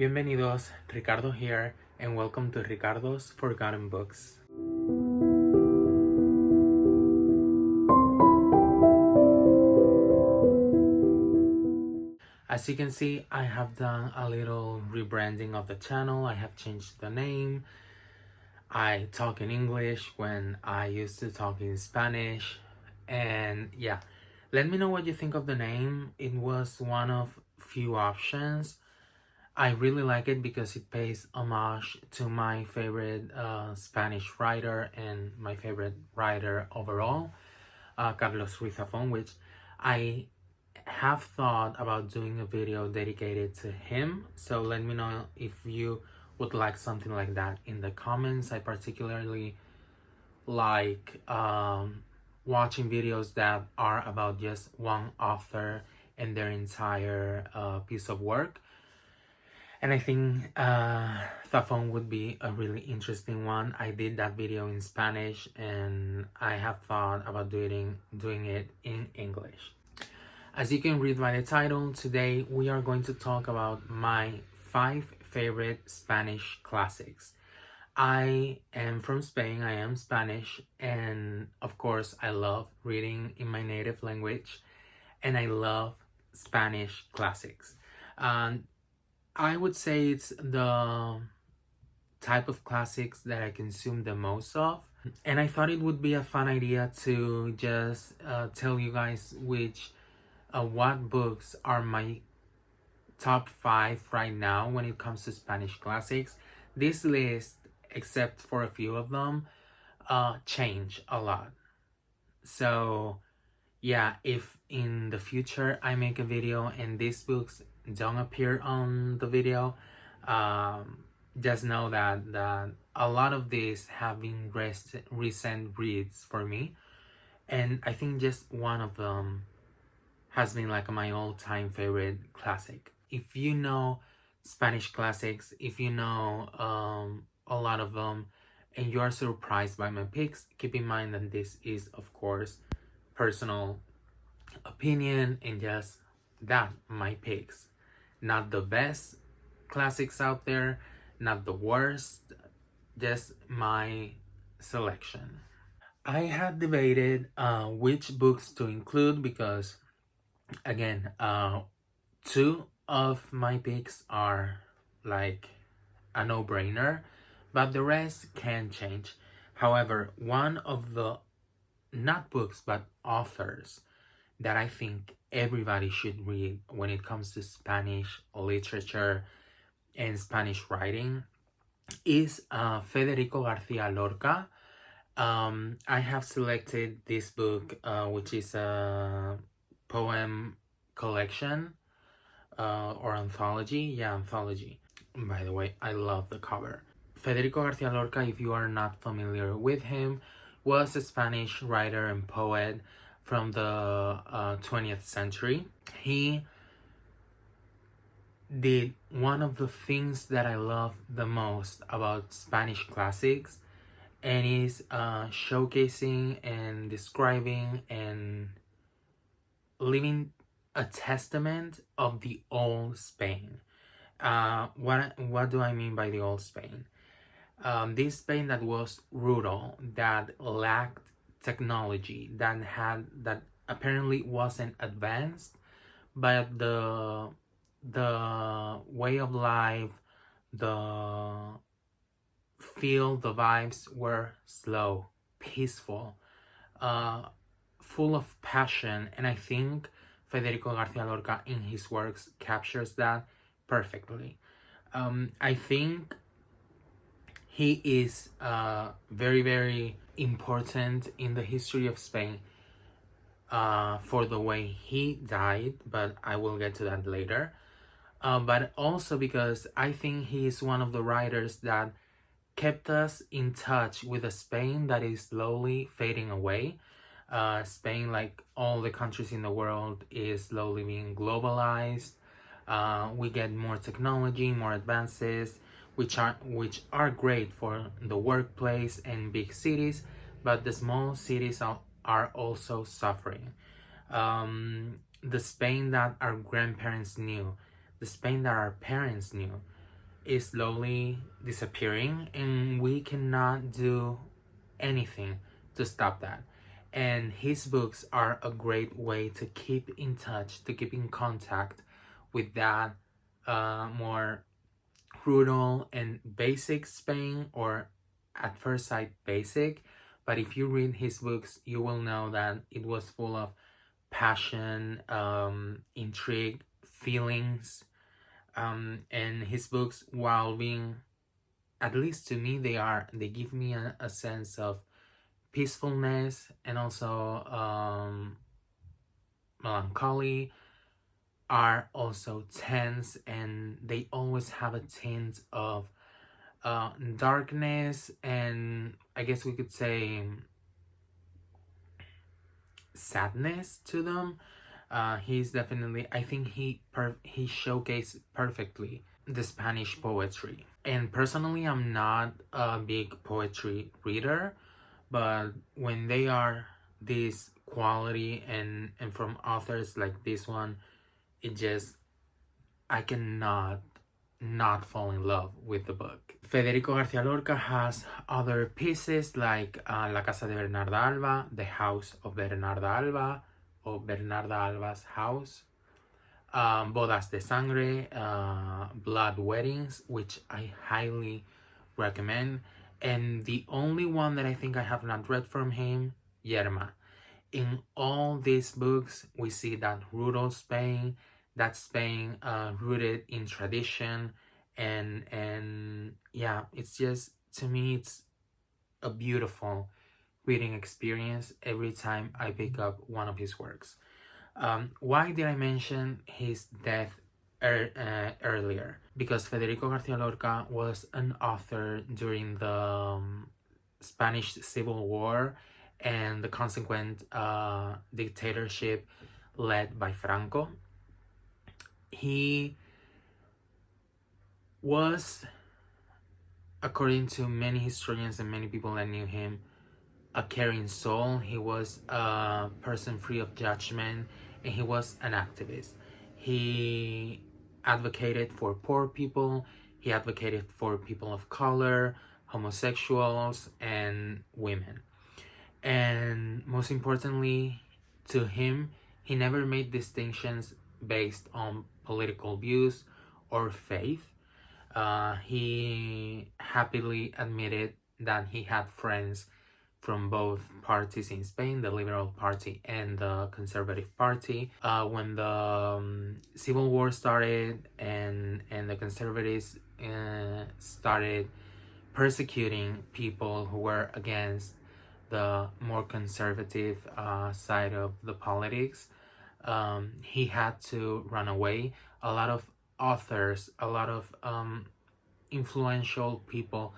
Bienvenidos, Ricardo here, and welcome to Ricardo's Forgotten Books. As you can see, I have done a little rebranding of the channel. I have changed the name. I talk in English when I used to talk in Spanish. And yeah, let me know what you think of the name. It was one of few options. I really like it because it pays homage to my favorite Spanish writer and my favorite writer overall, Carlos Ruiz Zafón, which I have thought about doing a video dedicated to him. So let me know if you would like something like that in the comments. I particularly like watching videos that are about just one author and their entire piece of work. And I think Zafón would be a really interesting one. I did that video in Spanish and I have thought about doing it in English. As you can read by the title, today we are going to talk about my 5 favorite Spanish classics. I am from Spain, I am Spanish, and of course I love reading in my native language and I love Spanish classics. I would say it's the type of classics that I consume the most of. And I thought it would be a fun idea to just tell you guys what books are my top 5 right now when it comes to Spanish classics. This list, except for a few of them, change a lot. So yeah, if in the future I make a video and these books don't appear on the video, just know that a lot of these have been recent reads for me, and I think just one of them has been like my all-time favorite classic. If you know Spanish classics, if you know a lot of them, and you are surprised by my picks, keep in mind that this is, of course, personal opinion and just that, my picks. Not the best classics out there, not the worst, just my selection. I had debated which books to include because, again, 2 of my picks are like a no-brainer, but the rest can change. However, one of the, not books, but authors that I think everybody should read when it comes to Spanish literature and Spanish writing is Federico Garcia Lorca. I have selected this book, which is a poem collection or anthology. Yeah, anthology. By the way, I love the cover. Federico Garcia Lorca, if you are not familiar with him, was a Spanish writer and poet from the 20th century. He did one of the things that I love the most about Spanish classics, and is showcasing and describing and living a testament of the old Spain. What do I mean by the old Spain? This Spain that was rural, that lacked technology, that apparently wasn't advanced, but the way of life, the feel, the vibes were slow, peaceful, full of passion, and I think Federico Garcia Lorca in his works captures that perfectly. I think he is very, very important in the history of Spain for the way he died, but I will get to that later. But also because I think he is one of the writers that kept us in touch with a Spain that is slowly fading away. Spain, like all the countries in the world, is slowly being globalized. We get more technology, more advances, which are great for the workplace and big cities, but the small cities are also suffering. The Spain that our grandparents knew, the Spain that our parents knew, is slowly disappearing, and we cannot do anything to stop that. And his books are a great way to keep in touch, to keep in contact with that more rural and basic Spain, or at first sight basic. But if you read his books, you will know that it was full of passion, intrigue, feelings. And his books, while being, at least to me, they give me a sense of peacefulness and also melancholy, are also tense, and they always have a tint of darkness, and I guess we could say sadness to them. He's definitely, I think he showcased perfectly the Spanish poetry. And personally, I'm not a big poetry reader, but when they are this quality and from authors like this one, it just, I cannot not fall in love with the book. Federico Garcia Lorca has other pieces like La Casa de Bernarda Alba, The House of Bernarda Alba, or Bernarda Alba's House, Bodas de Sangre, Blood Weddings, which I highly recommend. And the only one that I think I have not read from him, Yerma. In all these books, we see that rural Spain, that Spain rooted in tradition, and yeah, it's just, to me, it's a beautiful reading experience every time I pick up one of his works. Why did I mention his death earlier? Because Federico Garcia Lorca was an author during the Spanish Civil War and the consequent dictatorship led by Franco. He was, according to many historians and many people that knew him, a caring soul. He was a person free of judgment, and he was an activist. He advocated for poor people, he advocated for people of color, homosexuals, and women. And most importantly, to him, he never made distinctions based on political views or faith. He happily admitted that he had friends from both parties in Spain, the Liberal Party and the Conservative Party. When the Civil War started and the Conservatives started persecuting people who were against the more conservative side of the politics, he had to run away. A lot of authors, a lot of influential people,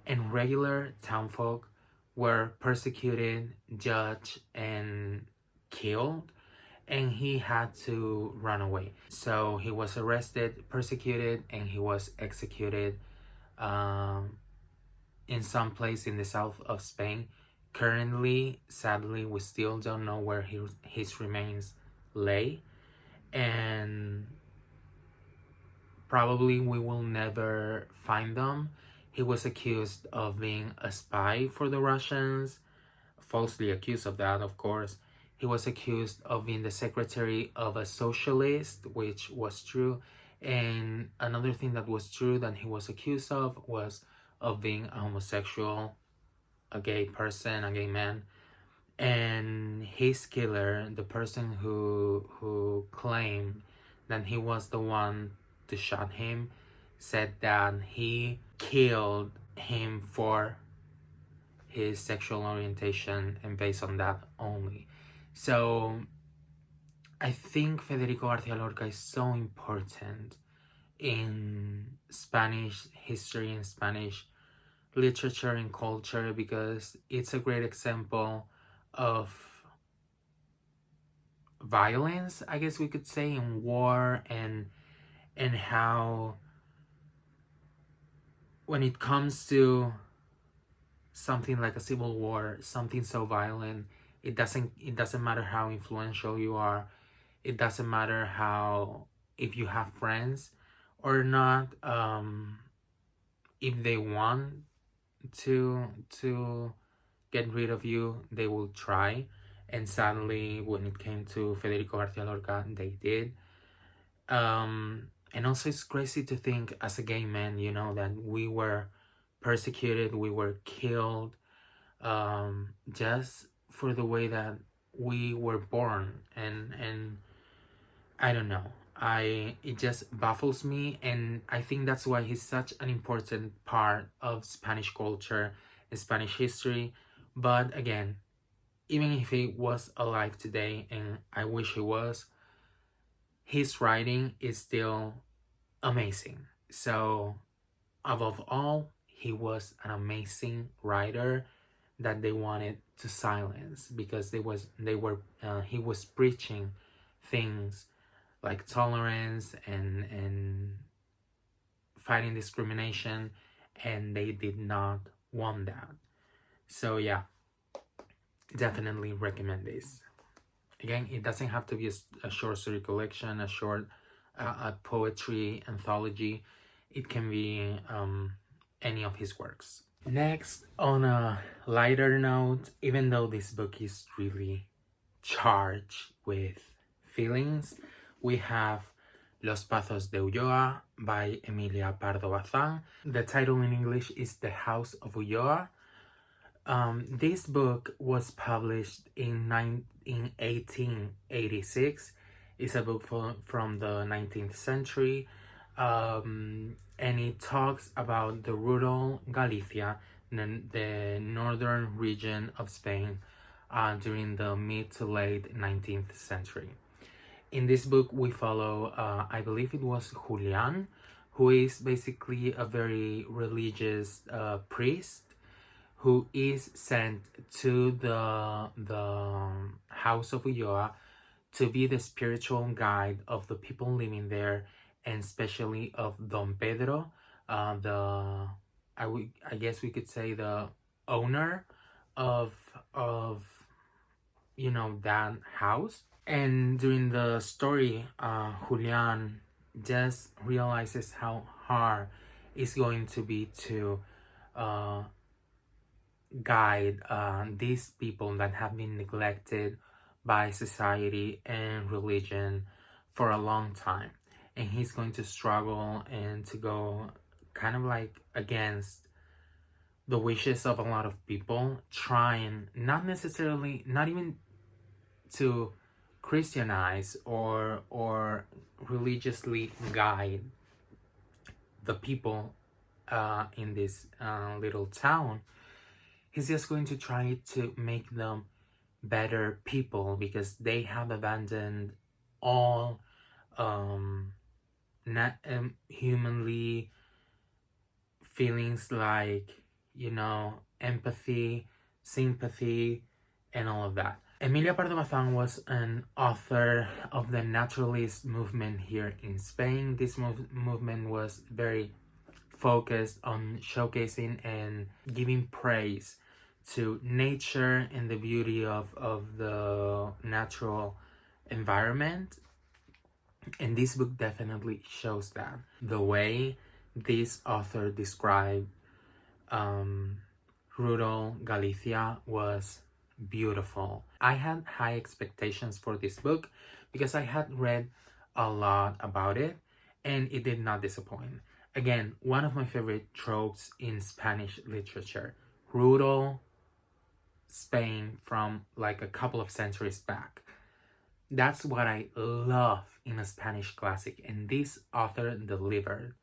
and regular townfolk were persecuted, judged, and killed, and he had to run away. So he was arrested, persecuted, and he was executed in some place in the south of Spain. Currently, sadly, we still don't know where his remains lay, and probably we will never find them. He was accused of being a spy for the Russians, falsely accused of that, of course. He was accused of being the secretary of a socialist, which was true. And another thing that was true that he was accused of was of being a homosexual, a gay person, a gay man. And his killer, the person who claimed that he was the one to shot him, said that he killed him for his sexual orientation and based on that only. So I think Federico Garcia Lorca is so important in Spanish history and Spanish literature and culture because it's a great example of violence, I guess we could say, in war, and how when it comes to something like a civil war, something so violent, it doesn't matter how influential you are, it doesn't matter how, if you have friends or not, if they want to get rid of you, they will try. And sadly, when it came to Federico Garcia Lorca, they did. And also, it's crazy to think as a gay man, you know, that we were persecuted, we were killed, just for the way that we were born. And I don't know. It just baffles me, and I think that's why he's such an important part of Spanish culture and Spanish history. But again, even if he was alive today, and I wish he was, his writing is still amazing. So above all, he was an amazing writer that they wanted to silence, because he was preaching things like tolerance and fighting discrimination, and they did not want that. So yeah, definitely recommend this. Again, it doesn't have to be a short story collection, a poetry anthology. It can be any of his works. Next, on a lighter note, even though this book is really charged with feelings, we have Los Pasos de Ulloa by Emilia Pardo Bazán. The title in English is The House of Ulloa. This book was published in 1886. It's a book from the 19th century, and it talks about the rural Galicia, the northern region of Spain, during the mid to late 19th century. In this book, we follow, I believe it was Julian, who is basically a very religious priest who is sent to the House of Ulloa to be the spiritual guide of the people living there, and especially of Don Pedro, I guess we could say the owner of you know, that house. And during the story, Julian just realizes how hard it's going to be to guide these people that have been neglected by society and religion for a long time. And he's going to struggle and to go kind of like against the wishes of a lot of people, trying not even to Christianize or religiously guide the people in this little town. He's just going to try to make them better people, because they have abandoned all humanly feelings like, you know, empathy, sympathy, and all of that. Emilia Pardo Bazán was an author of the naturalist movement here in Spain. This movement was very focused on showcasing and giving praise to nature and the beauty of the natural environment. And this book definitely shows that. The way this author described rural Galicia was beautiful. I had high expectations for this book because I had read a lot about it, and it did not disappoint. Again, one of my favorite tropes in Spanish literature, rural Spain from like a couple of centuries back. That's what I love in a Spanish classic, and this author delivered.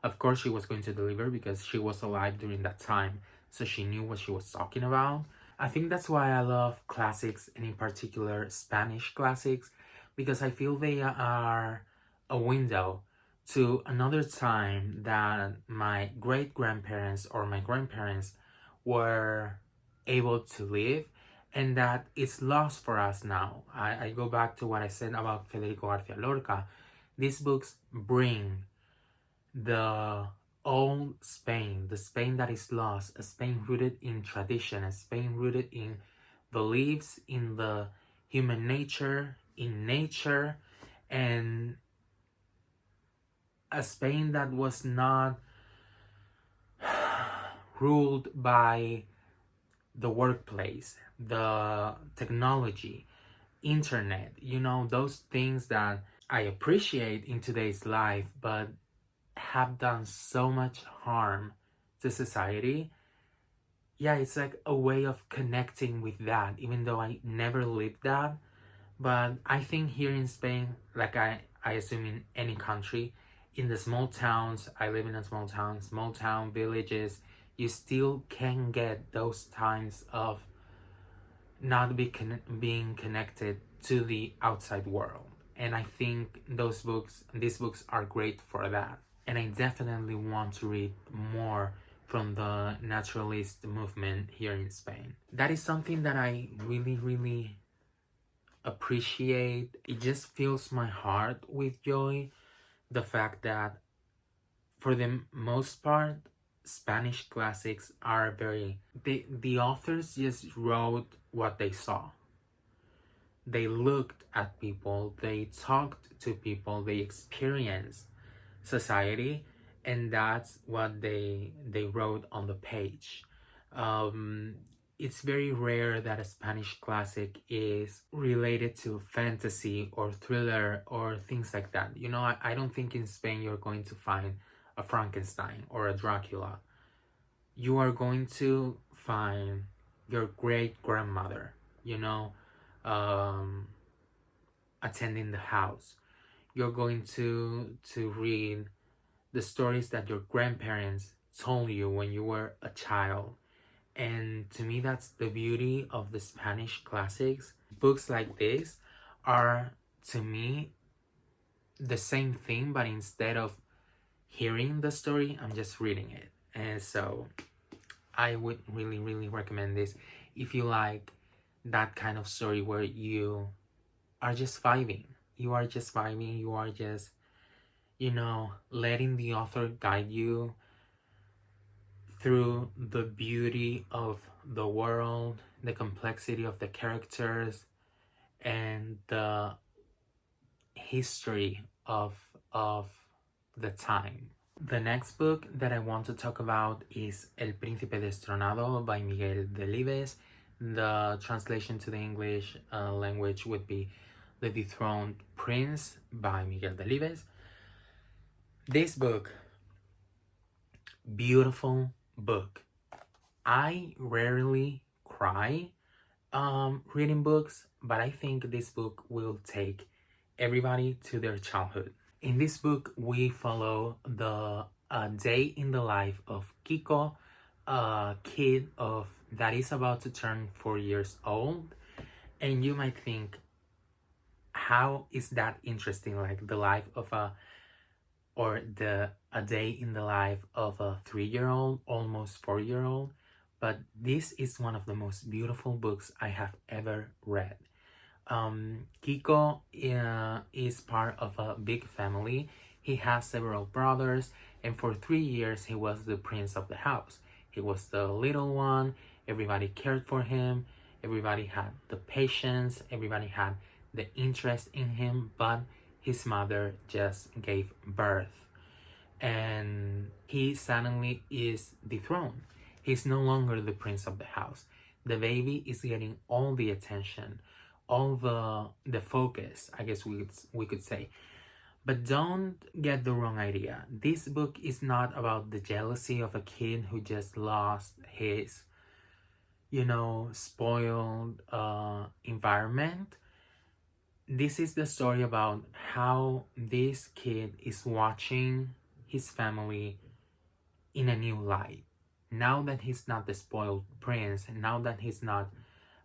Of course, she was going to deliver because she was alive during that time, so she knew what she was talking about. I think that's why I love classics, and in particular Spanish classics, because I feel they are a window to another time that my great-grandparents or my grandparents were able to live, and that it's lost for us now. I go back to what I said about Federico Garcia Lorca. These books bring the old Spain, the Spain that is lost, a Spain rooted in tradition, a Spain rooted in beliefs, in the human nature, in nature, and a Spain that was not ruled by the workplace, the technology, internet, those things that I appreciate in today's life, but have done so much harm to society. Yeah, it's like a way of connecting with that, even though I never lived that. But I think here in Spain, like I assume in any country, in the small towns, I live in a small town villages, you still can get those times of not being connected to the outside world. And I think these books are great for that. And I definitely want to read more from the naturalist movement here in Spain. That is something that I really, really appreciate. It just fills my heart with joy, the fact that for the most part, Spanish classics are the authors just wrote what they saw. They looked at people, they talked to people, they experienced society, and that's what they wrote on the page. It's very rare that a Spanish classic is related to fantasy or thriller or things like that. I don't think in Spain you're going to find a Frankenstein or a Dracula. You are going to find your great grandmother, attending the house. You're going to read the stories that your grandparents told you when you were a child. And to me, that's the beauty of the Spanish classics. Books like this are, to me, the same thing, but instead of hearing the story, I'm just reading it. And so I would really, really recommend this if you like that kind of story where you are just vibing. You are just vibing. You are just, letting the author guide you through the beauty of the world, the complexity of the characters, and the history of the time. The next book that I want to talk about is El Príncipe Destronado by Miguel Delibes. The translation to the English language would be The Dethroned Prince by Miguel Delibes. This book, beautiful book. I rarely cry reading books, but I think this book will take everybody to their childhood. In this book, we follow the day in the life of Kiko, a kid that is about to turn 4 years old. And you might think, how is that interesting? Like the life of a day in the life of a 3-year-old, almost 4-year-old. But this is one of the most beautiful books I have ever read. Kiko is part of a big family. He has several brothers, and for 3 years he was the prince of the house. He was the little one. Everybody cared for him. Everybody had the patience. Everybody had the interest in him, but his mother just gave birth, and he suddenly is dethroned. He's no longer the prince of the house. The baby is getting all the attention, all the focus, I guess we could say. But don't get the wrong idea. This book is not about the jealousy of a kid who just lost his, spoiled environment. This is the story about how this kid is watching his family in a new light. Now that he's not the spoiled prince, now that he's not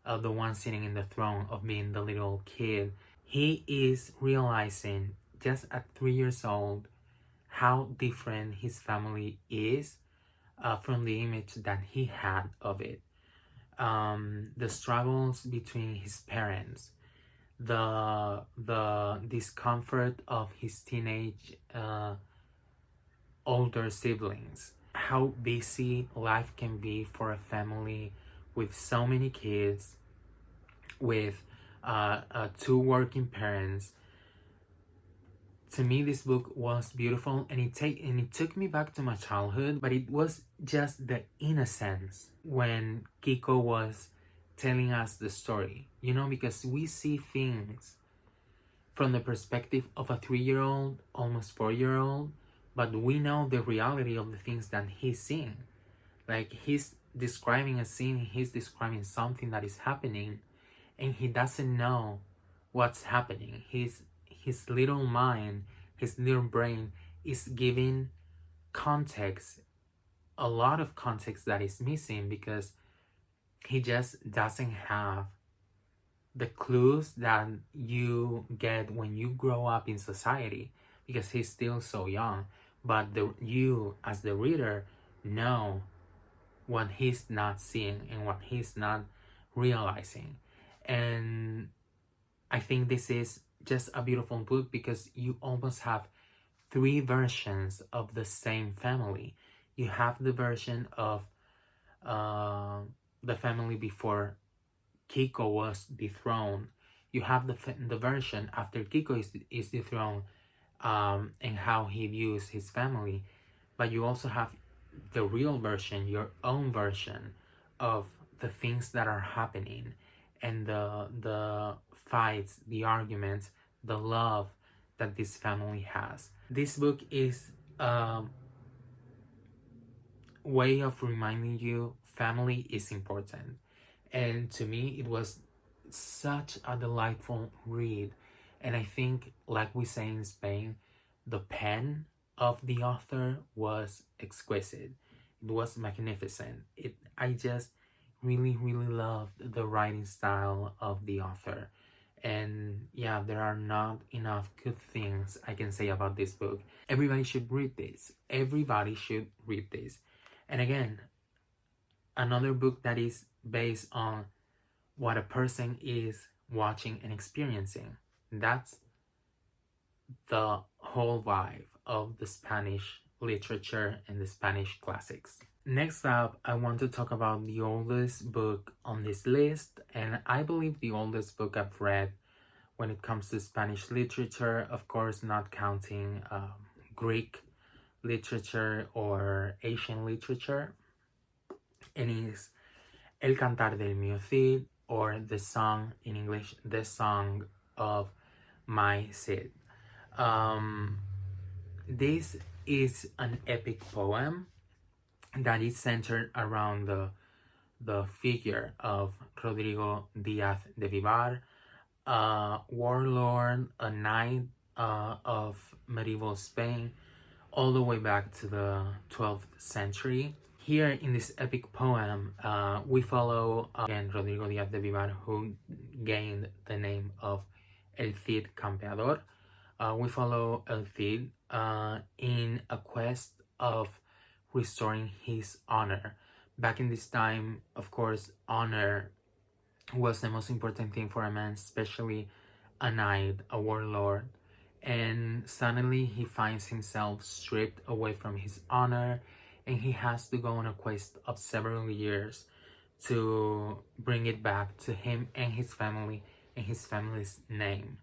the one sitting in the throne of being the little kid, he is realizing just at 3 years old how different his family is from the image that he had of it. The struggles between his parents, the discomfort of his teenage older siblings, how busy life can be for a family with so many kids, with 2 working parents, To me, this book was beautiful, and it took me back to my childhood, but it was just the innocence when Kiko was telling us the story, because we see things from the perspective of a 3-year-old, almost 4-year-old, but we know the reality of the things that he's seeing. Like, he's describing a scene, he's describing something that is happening, and he doesn't know what's happening. His little mind, his little brain is giving context, a lot of context that is missing, because he just doesn't have the clues that you get when you grow up in society, because he's still so young. But you as the reader know what he's not seeing and what he's not realizing. And I think this is just a beautiful book, because you almost have 3 versions of the same family. You have the version of the family before Kiko was dethroned. You have the version after Kiko is dethroned, and how he views his family. But you also have the real version, your own version of the things that are happening, and the fights, the arguments, the love that this family has. This book is a way of reminding you family is important. And to me, it was such a delightful read. And I think, like we say in Spain, the pen of the author was exquisite. It was magnificent. I just really, really loved the writing style of the author. And yeah, there are not enough good things I can say about this book. Everybody should read this. Everybody should read this. And again, another book that is based on what a person is watching and experiencing. That's the whole vibe of the Spanish literature and the Spanish classics. Next up, I want to talk about the oldest book on this list, and I believe the oldest book I've read when it comes to Spanish literature, of course not counting Greek literature or Asian literature, and is El Cantar del Mio Cid, or the song in English, the song of My Cid. This is an epic poem that is centered around the figure of Rodrigo Diaz de Vivar, a warlord, a knight of medieval Spain, all the way back to the 12th century. Here in this epic poem, we follow again Rodrigo Diaz de Vivar, who gained the name of El Cid Campeador. We follow El Cid in a quest of restoring his honor. Back in this time, of course, honor was the most important thing for a man, especially a knight, a warlord. And suddenly he finds himself stripped away from his honor, and he has to go on a quest of several years to bring it back to him and his family and his family's name.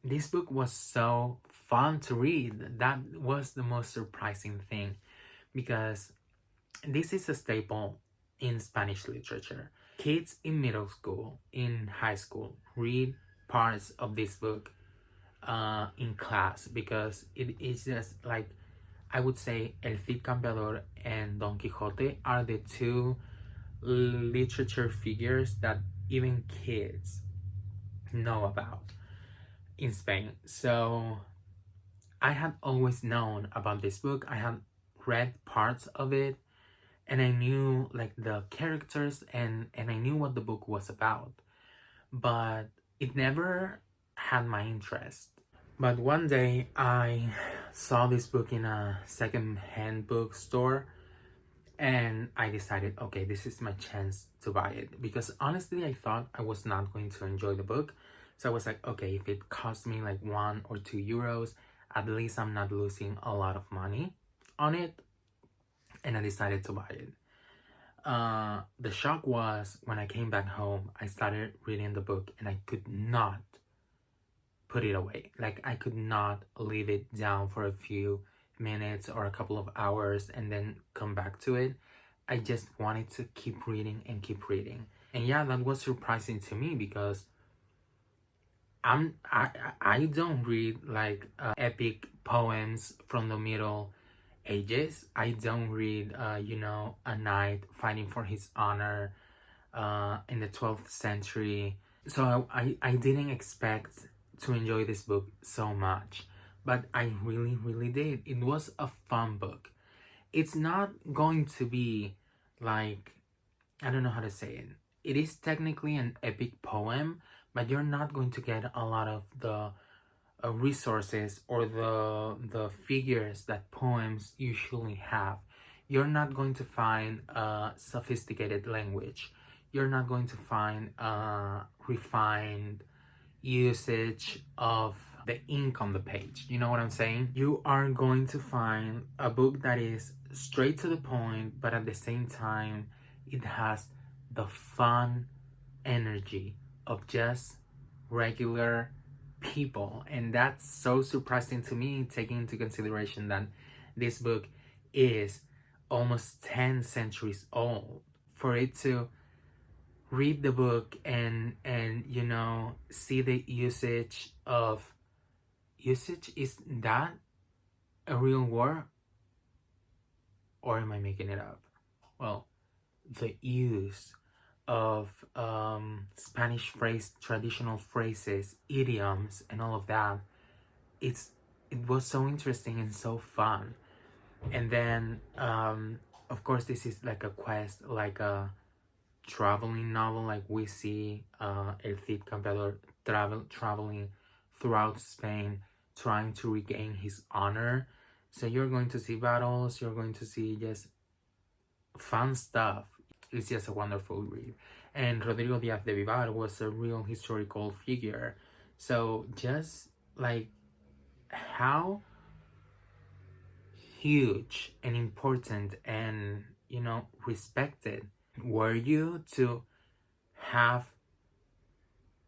This book was so fun to read. That was the most surprising thing, because this is a staple in Spanish literature. Kids in middle school, in high school, read parts of this book in class, because it is just like, I would say El Cid Campeador and Don Quixote are the 2 literature figures that even kids know about in Spain. So I had always known about this book. I had read parts of it, and I knew like the characters, and I knew what the book was about, but it never had my interest. But one day I saw this book in a second-hand bookstore, and I decided, okay, this is my chance to buy it, because honestly I thought I was not going to enjoy the book. So I was like, okay, if it cost me like 1 or 2 euros, at least I'm not losing a lot of money on it. And I decided to buy it. The shock was when I came back home, I started reading the book, and I could not put it away. Like, I could not leave it down for a few minutes or a couple of hours and then come back to it. I just wanted to keep reading and keep reading. And yeah, that was surprising to me because I don't read like epic poems from the Middle Ages. I don't read a knight fighting for his honor in the 12th century. So I didn't expect to enjoy this book so much, but I really did. It was a fun book. It's not going to be like, I don't know how to say it. It is technically an epic poem, but you're not going to get a lot of the resources or the figures that poems usually have. You're not going to find a sophisticated language. You're not going to find a refined usage of the ink on the page. You know what I'm saying? You are going to find a book that is straight to the point, but at the same time, it has the fun energy of just regular people. And that's so surprising to me, taking into consideration that this book is almost 10 centuries old. For it to read the book and see the usage of usage, is that a real word or am I making it up? Well, the use of Spanish phrase, traditional phrases, idioms, and all of that, it was so interesting and so fun. And then of course this is like a quest, like a traveling novel, like we see El Cid Campeador traveling throughout Spain, trying to regain his honor. So you're going to see battles, you're going to see just fun stuff. It's just a wonderful read. And Rodrigo Diaz de Vivar was a real historical figure. So just like how huge and important and respected were you to have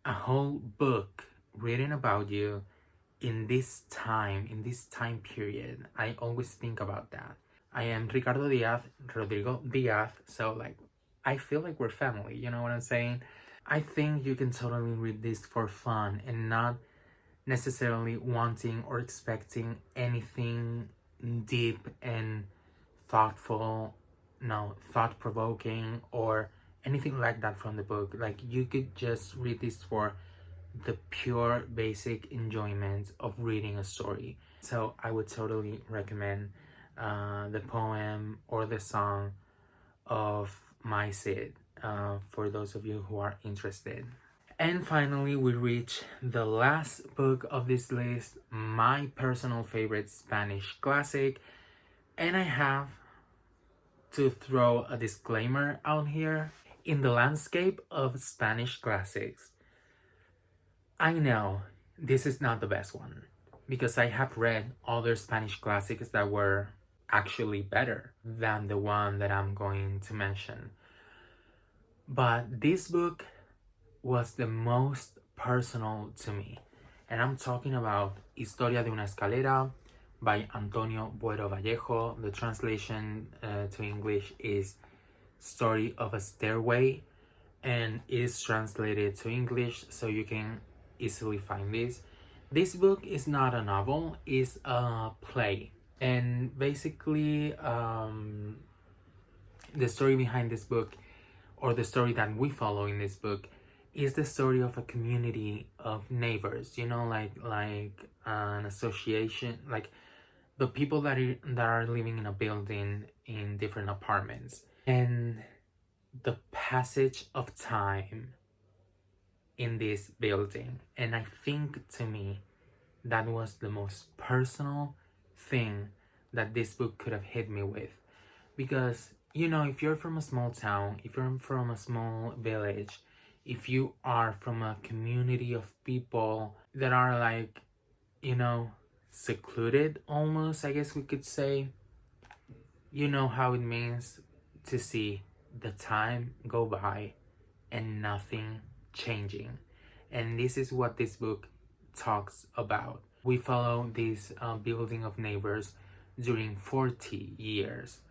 a whole book written about you in this time period. I always think about that. I am Rodrigo Diaz, so like I feel like we're family, you know what I'm saying? I think you can totally read this for fun and not necessarily wanting or expecting anything deep and thoughtful, no, thought-provoking or anything like that from the book. Like, you could just read this for the pure basic enjoyment of reading a story. So I would totally recommend the poem or the song of My Cid for those of you who are interested. And finally, we reach the last book of this list, my personal favorite Spanish classic. And I have to throw a disclaimer out here. In the landscape of Spanish classics, I know this is not the best one, because I have read other Spanish classics that were actually better than the one that I'm going to mention. But this book was the most personal to me. And I'm talking about Historia de una Escalera by Antonio Buero Vallejo. The translation to English is Story of a Stairway, and is translated to English, so you can easily find this. This book is not a novel, it's a play. And basically, the story behind this book, or the story that we follow in this book, is the story of a community of neighbors, like an association, like the people that are living in a building in different apartments, and the passage of time in this building. And I think, to me, that was the most personal thing that this book could have hit me with. Because, if you're from a small town, if you're from a small village, if you are from a community of people that are like, secluded almost, I guess we could say, you know how it means to see the time go by and nothing changing. And this is what this book talks about. We follow this building of neighbors during 40 years.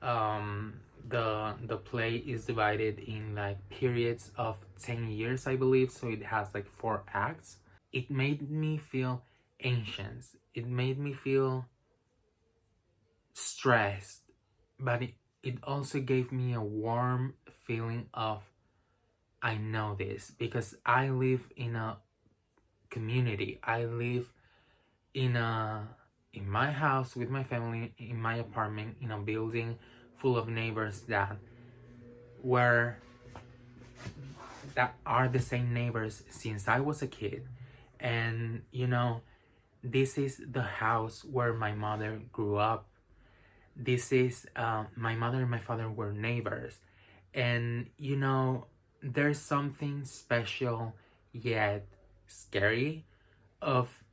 The play is divided in like periods of 10 years, I believe, so it has like 4 acts. It made me feel anxious. It made me feel stressed, but it also gave me a warm feeling of I know this because I live in a community. I live in my house with my family, in my apartment, in a building full of neighbors were that are the same neighbors since I was a kid. And this is the house where my mother grew up. This is my mother and my father were neighbors. And there's something special yet scary of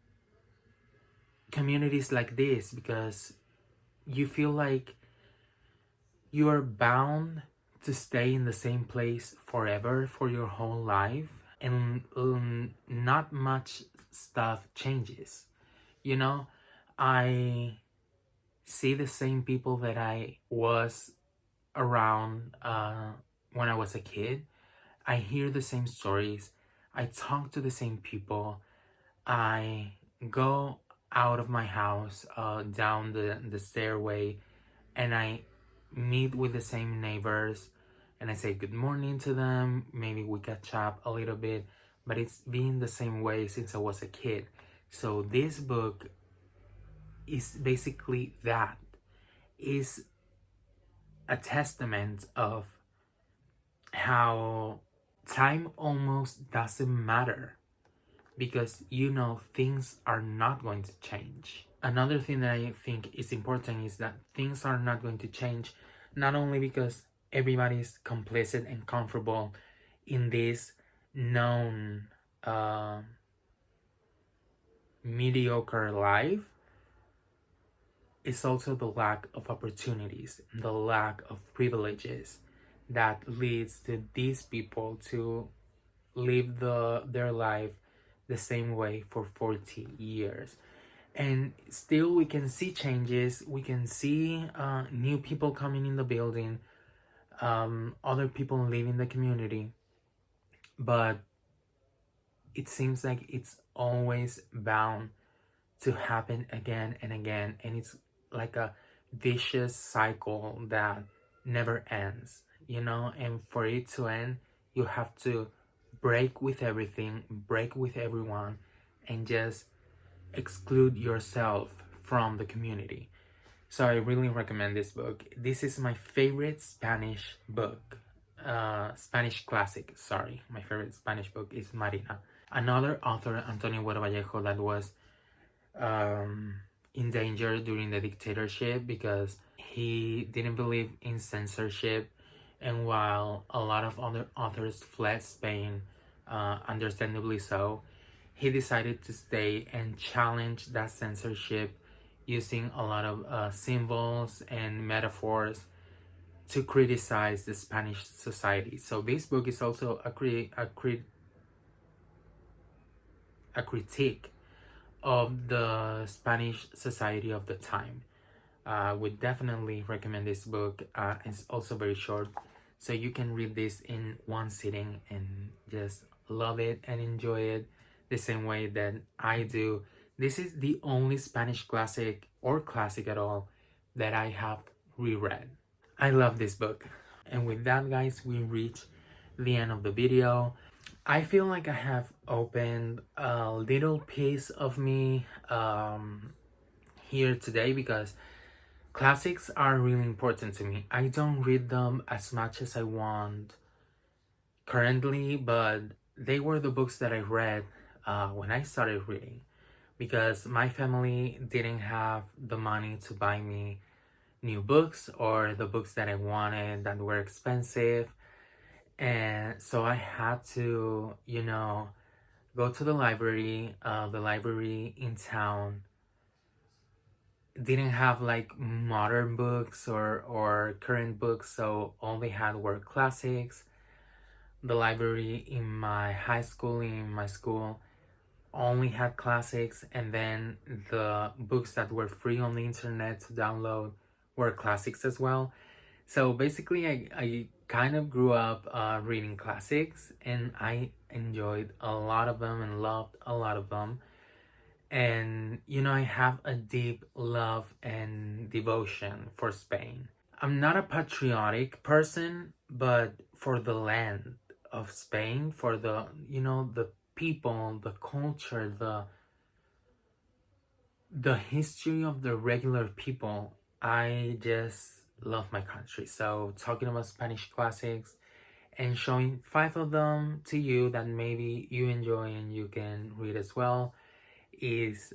communities like this, because you feel like you are bound to stay in the same place forever for your whole life, and not much stuff changes. I see the same people that I was around when I was a kid. I hear the same stories. I talk to the same people. I go out of my house, down the stairway, and I meet with the same neighbors, and I say good morning to them. Maybe we catch up a little bit, but it's been the same way since I was a kid. So this book is basically that. Is a testament of how time almost doesn't matter, because things are not going to change. Another thing that I think is important is that things are not going to change, not only because everybody is complicit and comfortable in this known mediocre life. It's also the lack of opportunities, the lack of privileges that leads to these people to live their life the same way for 40 years. And still we can see changes. We can see new people coming in the building, other people leaving the community, but it seems like it's always bound to happen again and again, and it's like a vicious cycle that never ends, and for it to end, you have to break with everything, break with everyone, and just exclude yourself from the community. So I really recommend this book. This is my favorite Spanish book. Spanish classic, sorry. My favorite Spanish book is Marina. Another author, Antonio Guerra Vallejo, that was in danger during the dictatorship because he didn't believe in censorship. And while a lot of other authors fled Spain, understandably so, he decided to stay and challenge that censorship using a lot of symbols and metaphors to criticize the Spanish society. So this book is also a critique of the Spanish society of the time. Would definitely recommend this book. It's also very short, so you can read this in one sitting and just love it and enjoy it the same way that I do. This is the only Spanish classic or classic at all that I have reread. I love this book. And with that, guys, we reach the end of the video. I feel like I have opened a little piece of me here today, because classics are really important to me. I don't read them as much as I want currently, but they were the books that I read when I started reading, because my family didn't have the money to buy me new books or the books that I wanted that were expensive. And so I had to, go to the library. The library in town didn't have like modern books or current books, so all they had were classics. The library in my high school, in my school, only had classics, and then the books that were free on the internet to download were classics as well. So basically, I kind of grew up reading classics, and I enjoyed a lot of them and loved a lot of them. And you know, I have a deep love and devotion for Spain. I'm not a patriotic person, but for the land of Spain, for the, you know, the people, the culture, the history of the regular people, I just love my country. So talking about Spanish classics and showing five of them to you that maybe you enjoy and you can read as well is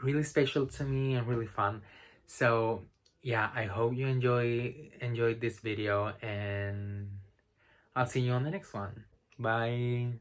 really special to me and really fun. So yeah, I hope you enjoyed this video, and I'll see you on the next one. Bye.